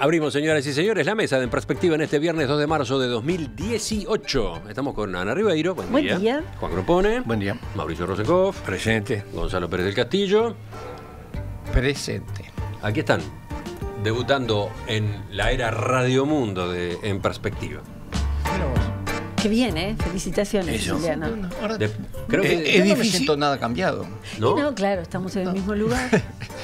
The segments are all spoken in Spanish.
Abrimos, señoras y señores, la mesa de En Perspectiva en este viernes 2 de marzo de 2018. Estamos con Ana Ribeiro. Buen día. Juan Gropone. Buen día. Mauricio Rosenkopf. Presente. Gonzalo Pérez del Castillo. Presente. Aquí están, debutando en la era Radiomundo de En Perspectiva. Qué bien, ¿eh? Felicitaciones, Juliano. Creo que no me siento nada cambiado. ¿No? Y no, claro, estamos en el mismo lugar.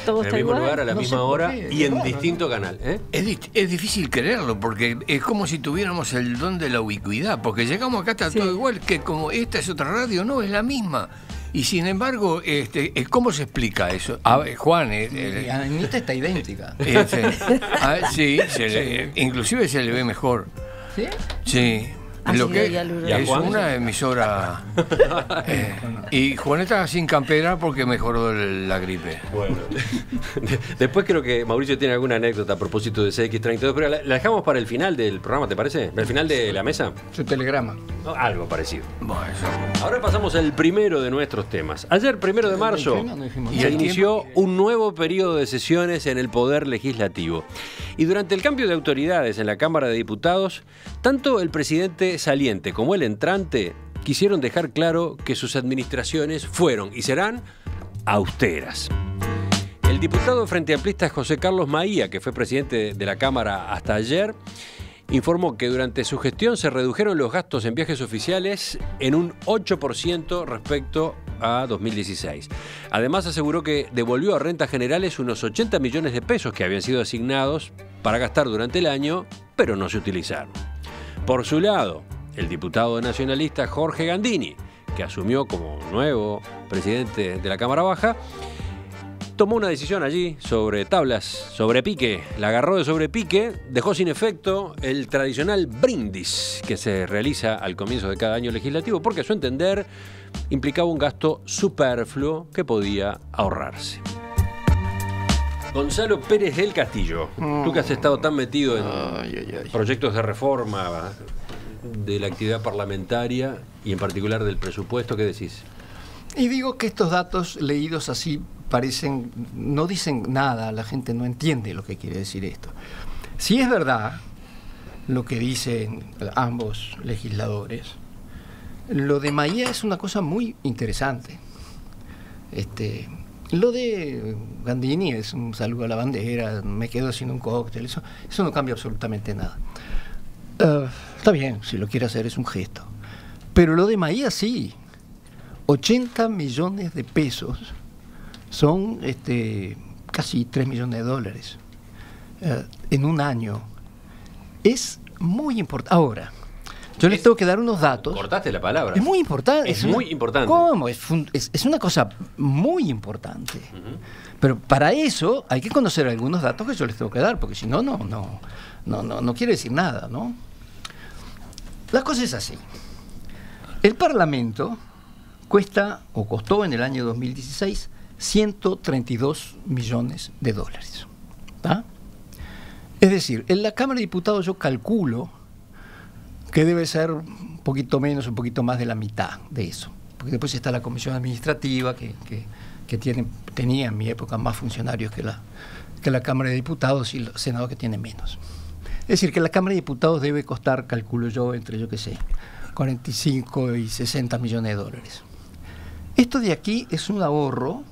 Todo En está el mismo igual. lugar, a la No misma sé por hora qué, y en raro, distinto canal. Es difícil creerlo porque es como si tuviéramos el don de la ubicuidad, porque llegamos acá, está todo igual, que como esta es otra radio, no, es la misma. Y sin embargo, ¿cómo se explica eso? A ver, Juan, Anita está idéntica. sí, inclusive se le ve mejor. ¿Sí? Sí. Lo que es una emisora. Y Juan está sin campera porque mejoró la gripe. Bueno, después creo que Mauricio tiene alguna anécdota a propósito de CX32, pero la dejamos para el final del programa, ¿te parece? ¿Para el final de la mesa? Su telegrama. No, algo parecido. Bueno, ahora pasamos al primero de nuestros temas. Ayer, 1 de marzo, se inició un nuevo periodo de sesiones en el Poder Legislativo. Y durante el cambio de autoridades en la Cámara de Diputados, tanto el presidente saliente como el entrante quisieron dejar claro que sus administraciones fueron y serán austeras. El diputado frente amplista José Carlos Maía, que fue presidente de la Cámara hasta ayer, informó que durante su gestión se redujeron los gastos en viajes oficiales en un 8% respecto a 2016. Además aseguró que devolvió a rentas generales unos 80 millones de pesos que habían sido asignados para gastar durante el año, pero no se utilizaron. Por su lado, el diputado nacionalista Jorge Gandini, que asumió como nuevo presidente de la Cámara Baja, tomó una decisión allí sobre tablas, sobre pique, la agarró de sobrepique, dejó sin efecto el tradicional brindis que se realiza al comienzo de cada año legislativo, porque a su entender implicaba un gasto superfluo que podía ahorrarse. Gonzalo Pérez del Castillo, tú que has estado tan metido en proyectos de reforma de la actividad parlamentaria y en particular del presupuesto, ¿qué decís? Y digo que estos datos leídos así parecen, no dicen nada, la gente no entiende lo que quiere decir esto. Si es verdad lo que dicen ambos legisladores, lo de Maía es una cosa muy interesante. Lo de Gandini es un saludo a la bandera, me quedo haciendo un cóctel, eso no cambia absolutamente nada. Está bien, si lo quiere hacer es un gesto. Pero lo de Maía sí, 80 millones de pesos son casi 3 millones de dólares en un año. Es muy importante. Ahora, yo les tengo que dar unos datos. Cortaste la palabra. Es muy importante. Es muy importante. ¿Cómo? Es una cosa muy importante. Pero para eso hay que conocer algunos datos que yo les tengo que dar, porque si no, no quiere decir nada, ¿no? La cosa es así. El Parlamento costó en el año 2016 132 millones de dólares. ¿Tá? Es decir, en la Cámara de Diputados yo calculo que debe ser un poquito menos, un poquito más de la mitad de eso. Porque después está la Comisión Administrativa, que tenía en mi época más funcionarios que la Cámara de Diputados, y el Senado, que tiene menos. Es decir, que la Cámara de Diputados debe costar, calculo yo, entre, 45 y 60 millones de dólares. Esto de aquí es un ahorro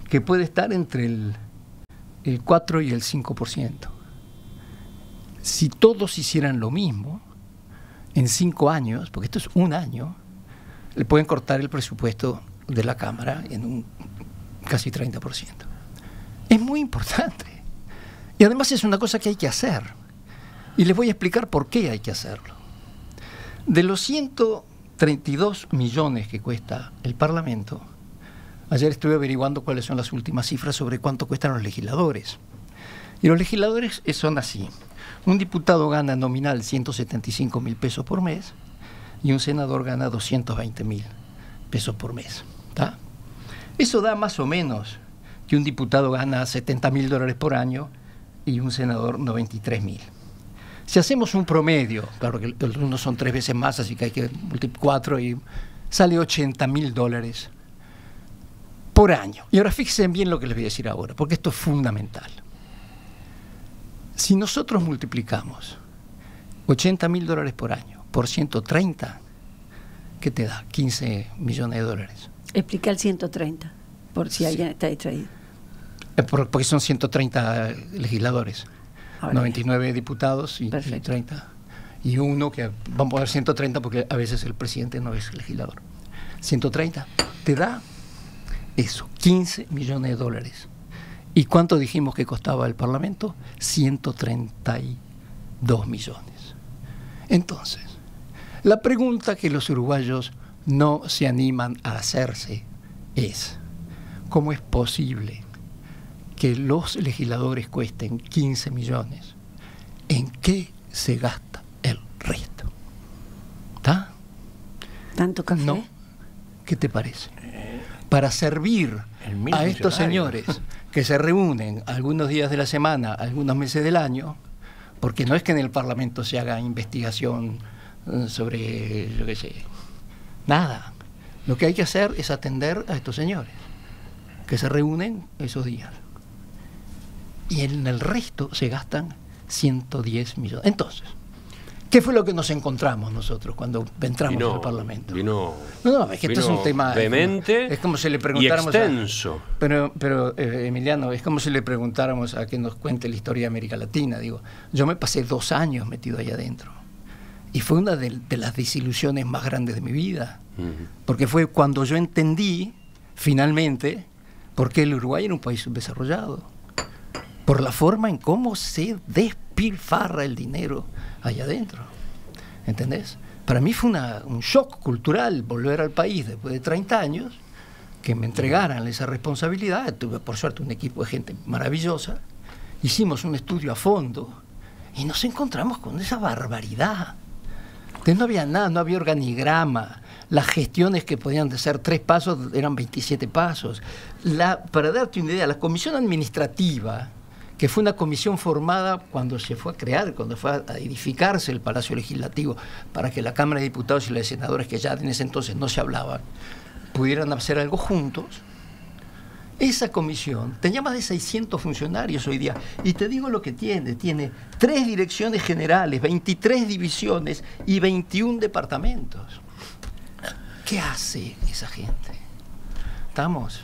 que puede estar entre el 4 y el 5%. Si todos hicieran lo mismo, en 5 años, porque esto es un año, le pueden cortar el presupuesto de la Cámara en un casi 30%. Es muy importante. Y además es una cosa que hay que hacer. Y les voy a explicar por qué hay que hacerlo. De los 132 millones que cuesta el Parlamento, ayer estuve averiguando cuáles son las últimas cifras sobre cuánto cuestan los legisladores. Y los legisladores son así. Un diputado gana nominal 175 mil pesos por mes y un senador gana 220 mil pesos por mes. ¿Tá? Eso da más o menos que un diputado gana 70 mil dólares por año y un senador 93 mil. Si hacemos un promedio, claro que algunos son 3 veces más, así que hay que multiplicar 4 y sale 80 mil dólares por año. Y ahora fíjense bien lo que les voy a decir ahora, porque esto es fundamental. Si nosotros multiplicamos $80.000 por año por 130, ¿qué te da? 15 millones de dólares. Explica el 130, por si alguien está distraído. Porque son 130 legisladores, Ahora 99 diputados y 30. Y uno que vamos a poner 130 porque a veces el presidente no es legislador. 130 te da eso, 15 millones de dólares. ¿Y cuánto dijimos que costaba el Parlamento? 132 millones. Entonces, la pregunta que los uruguayos no se animan a hacerse es: ¿cómo es posible que los legisladores cuesten 15 millones? ¿En qué se gasta el resto? ¿Está? ¿Tanto café? No. ¿Qué te parece? Para servir a estos señores que se reúnen algunos días de la semana, algunos meses del año, porque no es que en el Parlamento se haga investigación sobre, yo qué sé, nada. Lo que hay que hacer es atender a estos señores que se reúnen esos días. Y en el resto se gastan 110 millones. Entonces, ¿qué fue lo que nos encontramos nosotros cuando entramos al Parlamento? No, es que esto es un tema vehemente, es como si le preguntáramos y extenso. Pero Emiliano, es como si le preguntáramos a que nos cuente la historia de América Latina. Digo, yo me pasé 2 años metido ahí adentro. Y fue una de las desilusiones más grandes de mi vida. Porque fue cuando yo entendí, finalmente, por qué el Uruguay era un país subdesarrollado. Por la forma en cómo se despilfarra el dinero allá adentro. ¿Entendés? Para mí fue un shock cultural volver al país después de 30 años, que me entregaran esa responsabilidad. Tuve, por suerte, un equipo de gente maravillosa. Hicimos un estudio a fondo y nos encontramos con esa barbaridad. Entonces no había nada, no había organigrama. Las gestiones que podían ser 3 pasos eran 27 pasos. Para darte una idea, la comisión administrativa, que fue una comisión formada cuando se fue a crear, cuando fue a edificarse el Palacio Legislativo, para que la Cámara de Diputados y la de Senadores, que ya en ese entonces no se hablaban, pudieran hacer algo juntos. Esa comisión tenía más de 600 funcionarios hoy día, y te digo lo que tiene 3 direcciones generales, 23 divisiones y 21 departamentos. ¿Qué hace esa gente? ¿Estamos?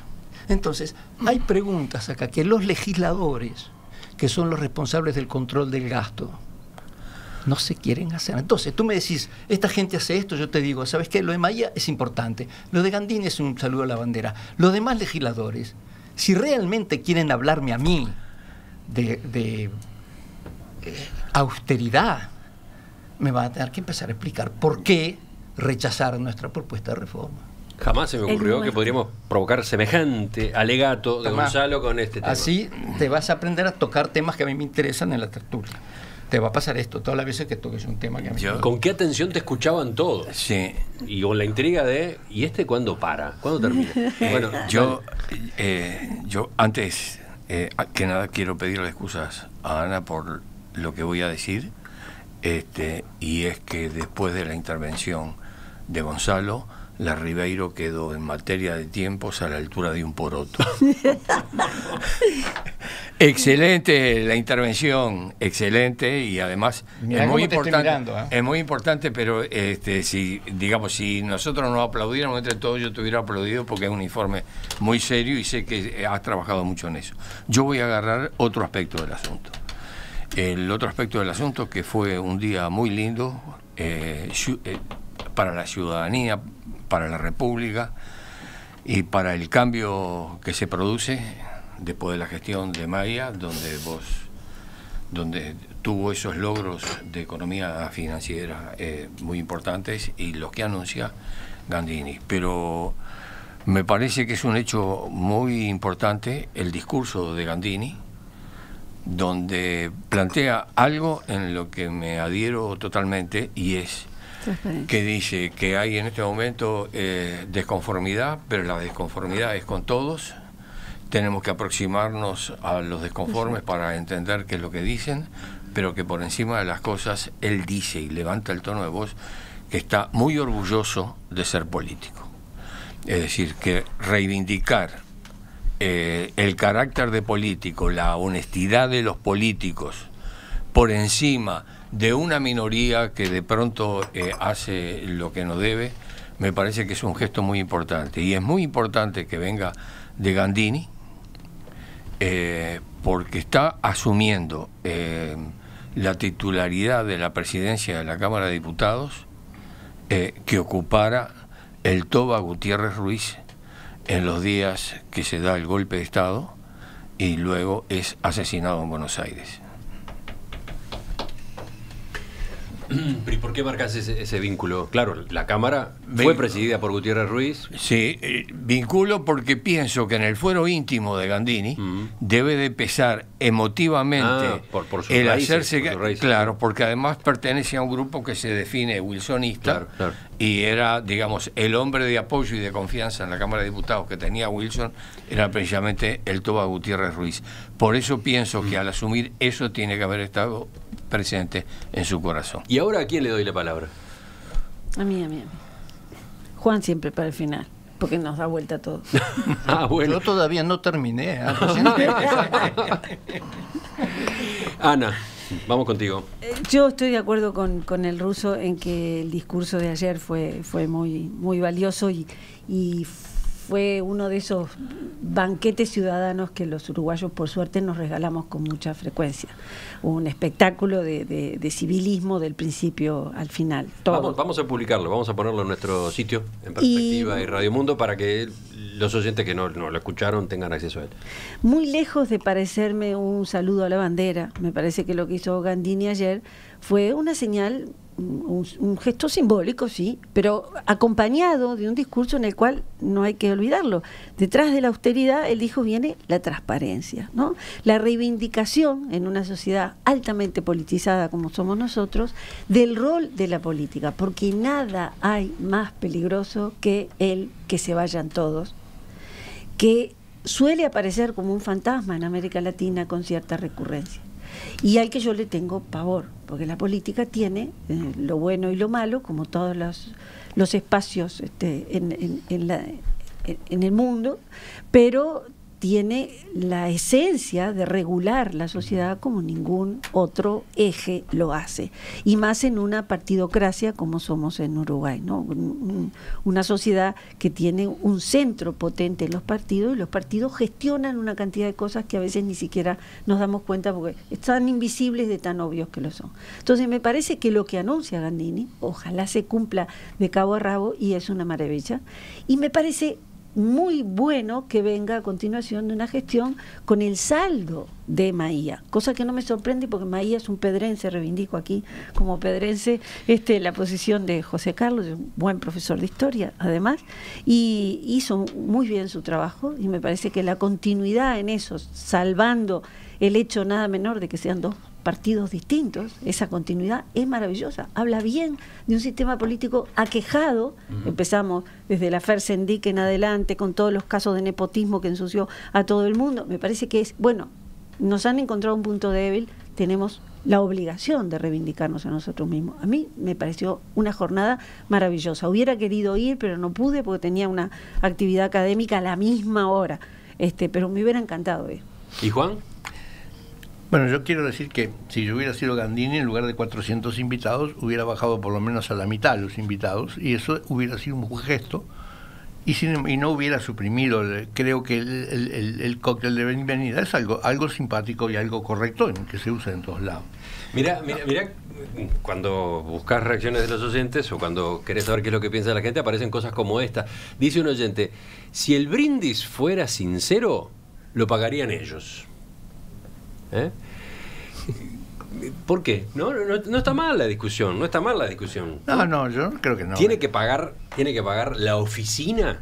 Entonces, hay preguntas acá que los legisladores, que son los responsables del control del gasto, no se quieren hacer. Entonces, tú me decís, esta gente hace esto, yo te digo, ¿sabes qué? Lo de Maya es importante, lo de Gandini es un saludo a la bandera. Los demás legisladores, si realmente quieren hablarme a mí de austeridad, me van a tener que empezar a explicar por qué rechazar nuestra propuesta de reforma. Jamás se me ocurrió que podríamos provocar semejante alegato de Gonzalo con este tema. Así te vas a aprender a tocar temas que a mí me interesan en la tertulia. Te va a pasar esto todas las veces que toques un tema que a mí me... ¿Con qué atención te escuchaban todos? Sí. Y con la intriga de, ¿y este cuándo para? ¿Cuándo termina? Bueno, yo antes que nada quiero pedirle excusas a Ana por lo que voy a decir, y es que después de la intervención de Gonzalo, la Ribeiro quedó en materia de tiempos a la altura de un poroto. Excelente la intervención, excelente, y además Mirá es muy importante. Mirando, Es muy importante, pero si nosotros nos aplaudiéramos entre todos, yo te hubiera aplaudido porque es un informe muy serio y sé que has trabajado mucho en eso. Yo voy a agarrar otro aspecto del asunto. El otro aspecto del asunto, que fue un día muy lindo para la ciudadanía, para la República y para el cambio que se produce después de la gestión de Maya, donde tuvo esos logros de economía financiera muy importantes, y los que anuncia Gandini. Pero me parece que es un hecho muy importante el discurso de Gandini, donde plantea algo en lo que me adhiero totalmente, y es que dice que hay en este momento desconformidad, pero la desconformidad es con todos. Tenemos que aproximarnos a los desconformes para entender qué es lo que dicen, pero que por encima de las cosas él dice, y levanta el tono de voz, que está muy orgulloso de ser político. Es decir, que reivindicar el carácter de político, la honestidad de los políticos, por encima de una minoría que de pronto hace lo que no debe, me parece que es un gesto muy importante. Y es muy importante que venga de Gandini, porque está asumiendo la titularidad de la presidencia de la Cámara de Diputados que ocupara el Toba Gutiérrez Ruiz en los días que se da el golpe de Estado y luego es asesinado en Buenos Aires. ¿Y por qué marcas ese vínculo? Claro, la Cámara fue presidida por Gutiérrez Ruiz. Sí, vinculo porque pienso que en el fuero íntimo de Gandini debe de pesar emotivamente por sus el raíces, hacerse... por sus raíces. Claro, porque además pertenece a un grupo que se define wilsonista, Claro. y era, digamos, el hombre de apoyo y de confianza en la Cámara de Diputados que tenía Wilson, era precisamente el Toba Gutiérrez Ruiz. Por eso pienso que al asumir eso tiene que haber estado presente en su corazón. ¿Y ahora a quién le doy la palabra? A mí. Juan siempre para el final, porque nos da vuelta todo. Bueno. Yo todavía no terminé. Ana, vamos contigo. Yo estoy de acuerdo con el ruso en que el discurso de ayer fue muy valioso y fue uno de esos banquetes ciudadanos que los uruguayos por suerte nos regalamos con mucha frecuencia. Un espectáculo de civilismo del principio al final. Todo. Vamos a publicarlo, vamos a ponerlo en nuestro sitio, en Perspectiva y Radio Mundo, para que los oyentes que no lo escucharon tengan acceso a él. Muy lejos de parecerme un saludo a la bandera, me parece que lo que hizo Gandini ayer fue una señal, un gesto simbólico, sí, pero acompañado de un discurso en el cual no hay que olvidarlo. Detrás de la austeridad, él dijo, viene la transparencia, ¿no? La reivindicación en una sociedad altamente politizada como somos nosotros, del rol de la política, porque nada hay más peligroso que el que se vayan todos, que suele aparecer como un fantasma en América Latina con cierta recurrencia. Y al que yo le tengo pavor, porque la política tiene lo bueno y lo malo, como todos los espacios en el mundo, pero tiene la esencia de regular la sociedad como ningún otro eje lo hace, y más en una partidocracia como somos en Uruguay, ¿no? Una sociedad que tiene un centro potente en los partidos, y los partidos gestionan una cantidad de cosas que a veces ni siquiera nos damos cuenta porque están invisibles de tan obvios que lo son. Entonces me parece que lo que anuncia Gandini, ojalá se cumpla de cabo a rabo, y es una maravilla, y me parece muy bueno que venga a continuación de una gestión con el saldo de Maía, cosa que no me sorprende porque Maía es un pedrense, reivindico aquí como pedrense la posición de José Carlos, un buen profesor de historia además, y hizo muy bien su trabajo, y me parece que la continuidad en eso, salvando el hecho nada menor de que sean dos partidos distintos, esa continuidad es maravillosa, habla bien de un sistema político aquejado. Empezamos desde la Fersendique en adelante con todos los casos de nepotismo que ensució a todo el mundo. Me parece que es, bueno, nos han encontrado un punto débil, tenemos la obligación de reivindicarnos a nosotros mismos. A mí me pareció una jornada maravillosa, hubiera querido ir pero no pude porque tenía una actividad académica a la misma hora, pero me hubiera encantado ir. ¿Y Juan? Bueno, yo quiero decir que si yo hubiera sido Gandini, en lugar de 400 invitados, hubiera bajado por lo menos a la mitad los invitados, y eso hubiera sido un buen gesto, y no hubiera suprimido. Creo que el cóctel de bienvenida es algo simpático y algo correcto en que se usa en todos lados. Mira, cuando buscas reacciones de los oyentes o cuando querés saber qué es lo que piensa la gente, aparecen cosas como esta. Dice un oyente, si el brindis fuera sincero, lo pagarían ellos. ¿Por qué? No está mal la discusión, no está mal la discusión. No, yo creo que no. ¿Tiene que pagar la oficina?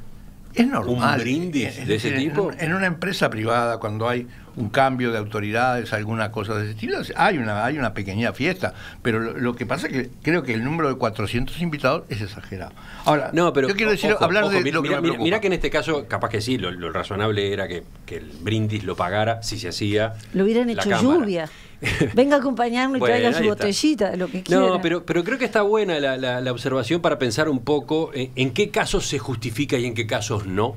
Es normal. ¿Un brindis de ese tipo? En una empresa privada, cuando hay un cambio de autoridades, alguna cosa de ese estilo, hay una pequeña fiesta. Pero lo que pasa es que creo que el número de 400 invitados es exagerado. Ahora, no, pero, yo quiero decir, hablar de lo que me preocupa. Mira que en este caso, capaz que sí, lo razonable era que el brindis lo pagara si se hacía. Lo hubieran hecho lluvia. Venga a acompañarnos y traiga su botellita, lo que quiera. No, pero creo que está buena la observación para pensar un poco en qué casos se justifica y en qué casos no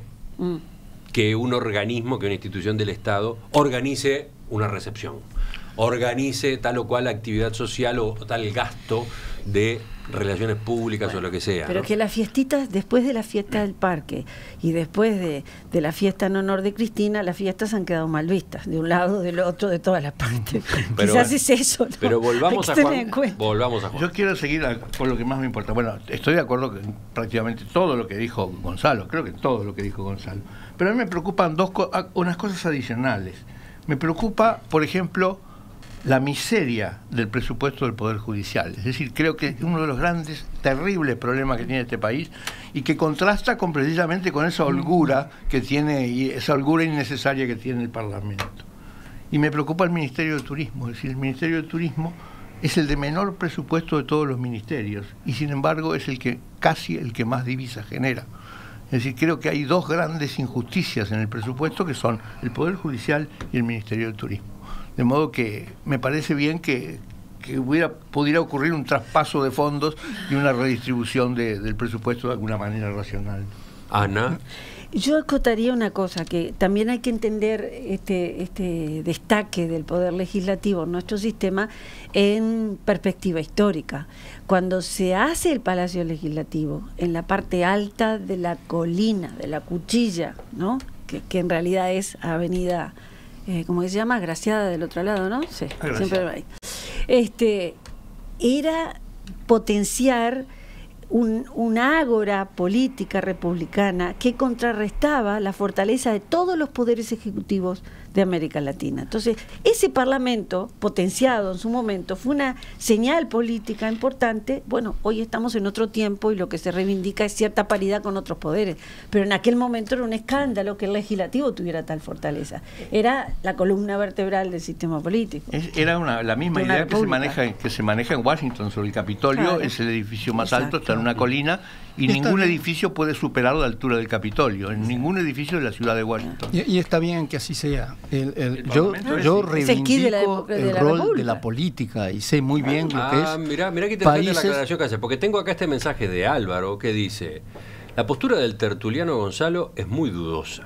que un organismo, que una institución del Estado organice una recepción. organice tal o cual actividad social o tal gasto de relaciones públicas o lo que sea. Pero ¿no? que las fiestitas, después de la fiesta del parque y después de la fiesta en honor de Cristina, las fiestas han quedado mal vistas, de un lado, del otro, de todas las partes. Pero, quizás es eso, ¿no? Pero volvamos a Juan. Volvamos a Juan. Yo quiero seguir por lo que más me importa. Bueno, estoy de acuerdo con prácticamente todo lo que dijo Gonzalo, creo que todo lo que dijo Gonzalo. Pero a mí me preocupan unas cosas adicionales. Me preocupa, por ejemplo, la miseria del presupuesto del Poder Judicial. Es decir, creo que es uno de los grandes, terribles problemas que tiene este país y que contrasta precisamente con esa holgura que tiene, y esa holgura innecesaria que tiene el Parlamento. Y me preocupa el Ministerio de Turismo. Es decir, el Ministerio de Turismo es el de menor presupuesto de todos los ministerios y sin embargo es casi el que más divisas genera. Es decir, creo que hay dos grandes injusticias en el presupuesto que son el Poder Judicial y el Ministerio del Turismo. De modo que me parece bien que pudiera ocurrir un traspaso de fondos y una redistribución del presupuesto de alguna manera racional. Ana. Yo acotaría una cosa, que también hay que entender este destaque del Poder Legislativo en nuestro sistema en perspectiva histórica. Cuando se hace el Palacio Legislativo en la parte alta de la colina, de la Cuchilla, ¿no? que en realidad es Avenida... ¿cómo se llama? Agraciada del otro lado, ¿no? Sí, siempre hay. Era potenciar una ágora política republicana que contrarrestaba la fortaleza de todos los poderes ejecutivos de América Latina. Entonces, ese Parlamento, potenciado en su momento, fue una señal política importante. Bueno, hoy estamos en otro tiempo y lo que se reivindica es cierta paridad con otros poderes, pero en aquel momento era un escándalo que el legislativo tuviera tal fortaleza. Era la columna vertebral del sistema político. Era la misma idea que se maneja en Washington sobre el Capitolio. Claro. Es el edificio más alto, está en una colina y ningún edificio puede superar la altura del Capitolio, en ningún edificio de la ciudad de Washington. Y está bien que así sea. Yo reivindico el rol de la política y sé muy bien lo que es. Mirá que interesante la aclaración que hace, porque tengo acá este mensaje de Álvaro que dice: la postura del tertuliano Gonzalo es muy dudosa.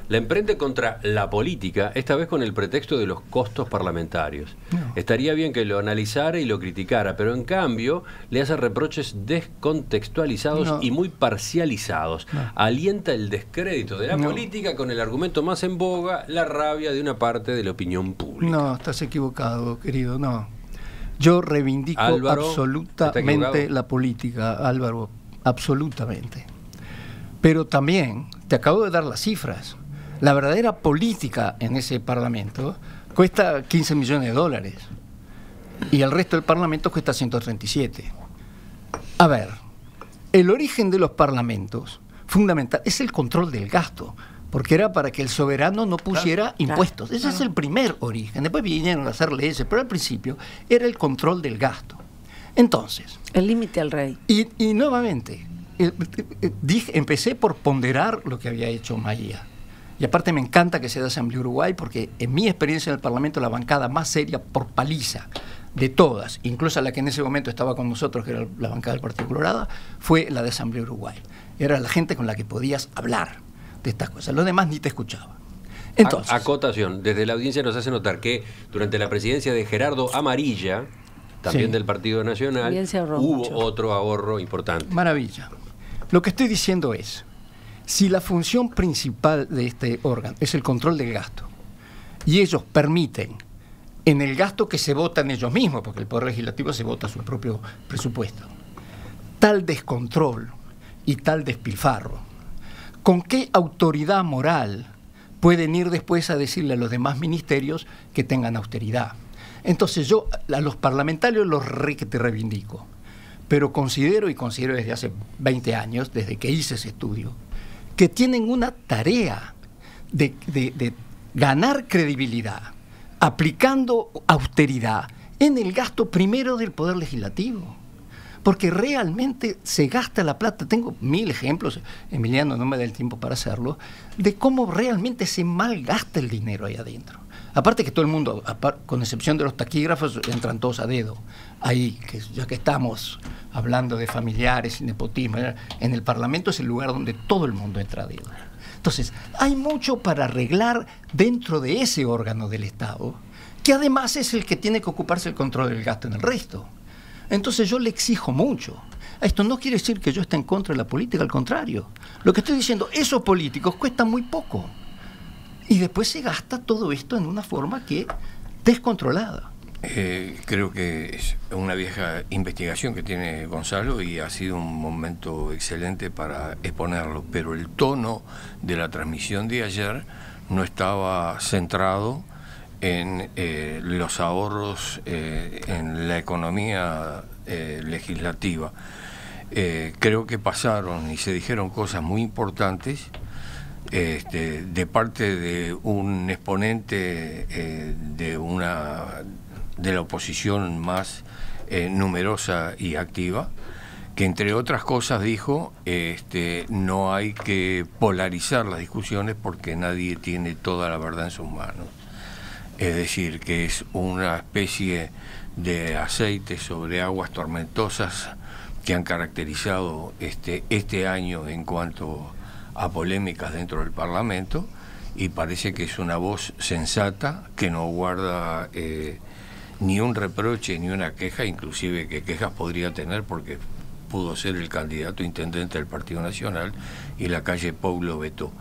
La emprende contra la política, esta vez con el pretexto de los costos parlamentarios. No. Estaría bien que lo analizara y lo criticara, pero en cambio le hace reproches descontextualizados y muy parcializados. No. Alienta el descrédito de la política con el argumento más en boga, la rabia de una parte de la opinión pública. No, estás equivocado, querido, no. Yo reivindico absolutamente la política, Álvaro, absolutamente. Pero también, te acabo de dar las cifras. La verdadera política en ese Parlamento cuesta 15 millones de dólares y el resto del Parlamento cuesta 137. A ver, el origen de los parlamentos fundamental es el control del gasto, porque era para que el soberano no pusiera impuestos. Ese es el primer origen. Después vinieron a hacer leyes, pero al principio era el control del gasto. Entonces... el límite al rey. Y nuevamente, empecé por ponderar lo que había hecho Maía. Y aparte me encanta que sea de Asamblea Uruguay, porque en mi experiencia en el Parlamento la bancada más seria por paliza de todas, incluso la que en ese momento estaba con nosotros, que era la bancada del Partido Colorado, fue la de Asamblea Uruguay. Era la gente con la que podías hablar de estas cosas. Los demás ni te escuchaban. Entonces, acotación, desde la audiencia nos hace notar que durante la presidencia de Gerardo Amarilla, también del Partido Nacional, hubo otro ahorro importante. Maravilla. Lo que estoy diciendo es, si la función principal de este órgano es el control del gasto, y ellos permiten en el gasto que se votan ellos mismos, porque el Poder Legislativo se vota su propio presupuesto, tal descontrol y tal despilfarro, ¿con qué autoridad moral pueden ir después a decirle a los demás ministerios que tengan austeridad? Entonces yo a los parlamentarios los te reivindico, pero considero desde hace 20 años, desde que hice ese estudio, que tienen una tarea de ganar credibilidad, aplicando austeridad en el gasto primero del Poder Legislativo. Porque realmente se gasta la plata. Tengo 1000 ejemplos, Emiliano no me da el tiempo para hacerlo, de cómo realmente se malgasta el dinero ahí adentro. Aparte que todo el mundo, con excepción de los taquígrafos, entran todos a dedo. Ahí, que ya que estamos hablando de familiares y nepotismo, en el Parlamento es el lugar donde todo el mundo entra a dedo. Entonces, hay mucho para arreglar dentro de ese órgano del Estado que además es el que tiene que ocuparse del control del gasto en el resto. Entonces yo le exijo mucho. Esto no quiere decir que yo esté en contra de la política, al contrario. Lo que estoy diciendo, esos políticos cuestan muy poco. Y después se gasta todo esto en una forma que descontrolada. Creo que es una vieja investigación que tiene Gonzalo y ha sido un momento excelente para exponerlo, pero el tono de la transmisión de ayer no estaba centrado en los ahorros en la economía legislativa. Creo que pasaron y se dijeron cosas muy importantes de parte de un exponente de la oposición más numerosa y activa, que entre otras cosas dijo, no hay que polarizar las discusiones porque nadie tiene toda la verdad en sus manos. Es decir, que es una especie de aceite sobre aguas tormentosas que han caracterizado este año en cuanto a polémicas dentro del Parlamento, y parece que es una voz sensata que no guarda ni un reproche ni una queja, inclusive que quejas podría tener porque pudo ser el candidato intendente del Partido Nacional y la calle Pou lo vetó.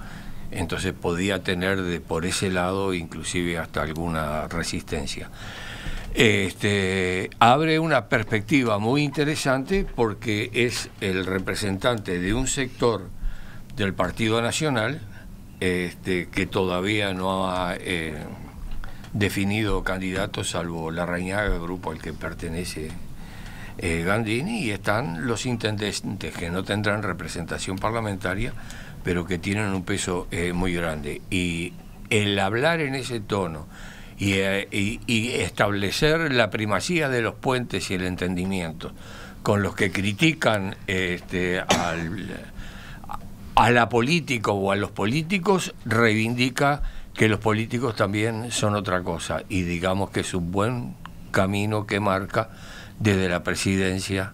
Entonces podía tener por ese lado inclusive hasta alguna resistencia. Abre una perspectiva muy interesante porque es el representante de un sector del Partido Nacional que todavía no ha definido candidatos, salvo Larrañaga, el grupo al que pertenece Gandini, y están los intendentes que no tendrán representación parlamentaria, pero que tienen un peso muy grande. Y el hablar en ese tono y establecer la primacía de los puentes y el entendimiento con los que critican a la política o a los políticos, reivindica que los políticos también son otra cosa, y digamos que es un buen camino que marca desde la presidencia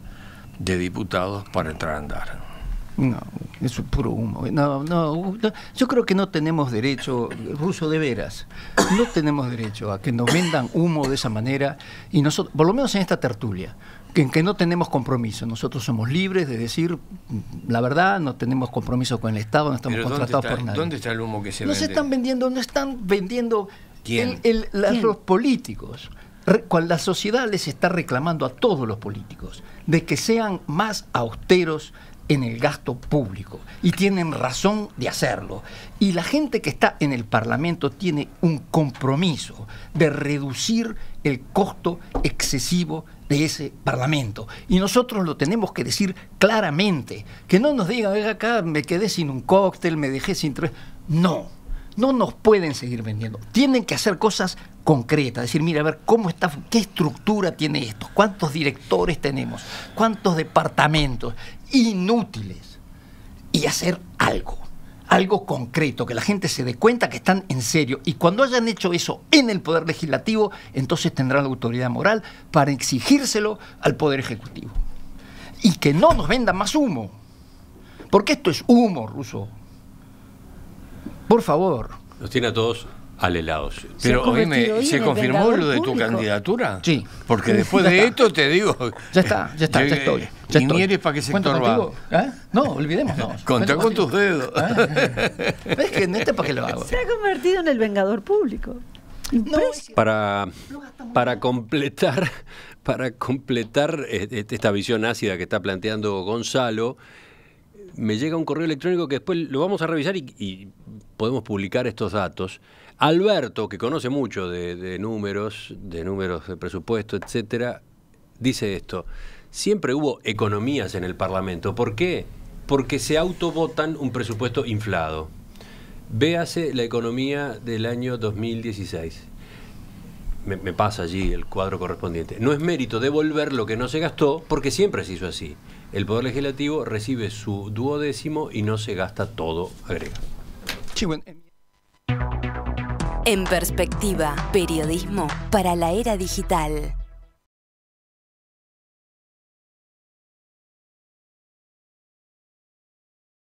de diputados para entrar a andar. No, eso es puro humo. No, yo creo que no tenemos derecho, Russo, de veras, no tenemos derecho a que nos vendan humo de esa manera, y nosotros, por lo menos en esta tertulia, en que no tenemos compromiso. Nosotros somos libres de decir la verdad, no tenemos compromiso con el Estado, no estamos contratados por nadie. ¿Dónde está el humo que se vende? No están vendiendo ¿Quién? Los políticos. La sociedad les está reclamando a todos los políticos de que sean más austeros en el gasto público, y tienen razón de hacerlo. Y la gente que está en el Parlamento tiene un compromiso de reducir el costo excesivo de ese Parlamento, y nosotros lo tenemos que decir claramente, que no nos digan, acá me quedé sin un cóctel, me dejé sin no nos pueden seguir vendiendo, tienen que hacer cosas concretas, decir, mira, a ver cómo está, qué estructura tiene esto, cuántos directores tenemos, cuántos departamentos, inútiles, y hacer algo concreto, que la gente se dé cuenta que están en serio, y cuando hayan hecho eso en el Poder Legislativo, entonces tendrán la autoridad moral para exigírselo al Poder Ejecutivo. Y que no nos vendan más humo, porque esto es humo, Russo. Por favor. Los tiene a todos alelados. Pero, oíme, ¿se confirmó lo de tu candidatura? Sí. Porque después de esto te digo... Ya estoy. ¿Y Mieres para qué sector va? No, olvidémonos. Contá con tus dedos. Es que es para qué lo hago. Se ha convertido en el vengador público. Para completar esta visión ácida que está planteando Gonzalo, me llega un correo electrónico que después lo vamos a revisar y podemos publicar estos datos. Alberto, que conoce mucho de números de presupuesto, etcétera, dice esto: siempre hubo economías en el Parlamento. ¿Por qué? Porque se autovotan un presupuesto inflado. Véase la economía del año 2016. Me pasa allí el cuadro correspondiente. No es mérito devolver lo que no se gastó, porque siempre se hizo así. El Poder Legislativo recibe su 12º y no se gasta todo, agrega. Sí, bueno. En perspectiva, periodismo para la era digital.